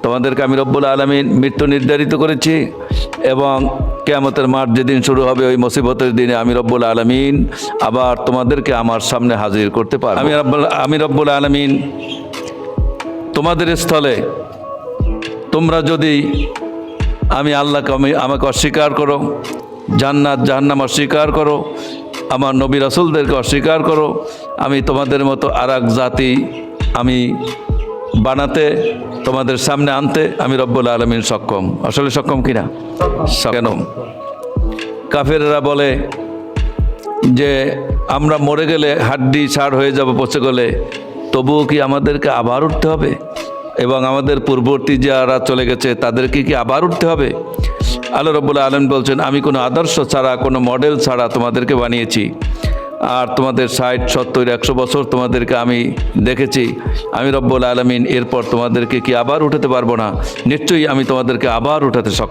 তোমাদেরকে আমি রব্বুল আলামিন মৃত্যু নির্ধারিত করেছি এবং কিয়ামতের মাঠ যেদিন শুরু হবে ওই মুসিবতের দিনে আমি রব্বুল আলামিন আবার তোমাদেরকে আমার সামনে হাজির করতে পারবো। আমি রব্বুল আলামিন তোমাদের স্থলে তোমরা যদি আমি আল্লাহকে আমাকে অস্বীকার করো, জান্নাত জাহান্নাম অস্বীকার করো, আমার নবী রাসূলদেরকে অস্বীকার করো, আমি তোমাদের মতো আরেক জাতি আমি বানাতে তোমাদের সামনে আনতে আমি রব্বুল আলামিন সক্ষম। আসলে সক্ষম কিনা? কেন কাফেররা বলে যে আমরা মরে গেলে হাড্ডি ছাড় হয়ে যাব, পচে গেলে, তবুও কি আমাদেরকে আবার উঠতে হবে? এবং আমাদের পূর্ববর্তী যারা চলে গেছে তাদেরকে কি আবার উঠতে হবে? আল্লাহ রব্বুল আলামিন বলছেন আমি কোনো আদর্শ ছাড়া, কোনো মডেল ছাড়া তোমাদেরকে বানিয়েছি, আর তোমাদের 60, 70, 100 বছর তোমাদেরকে আমি দেখেছি। আমি রব্বুল আলামিন এরপর তোমাদেরকে কি আবার উঠাতে পারবো না? নিশ্চয়ই আমি তোমাদেরকে আবার উঠাতে সক্ষম।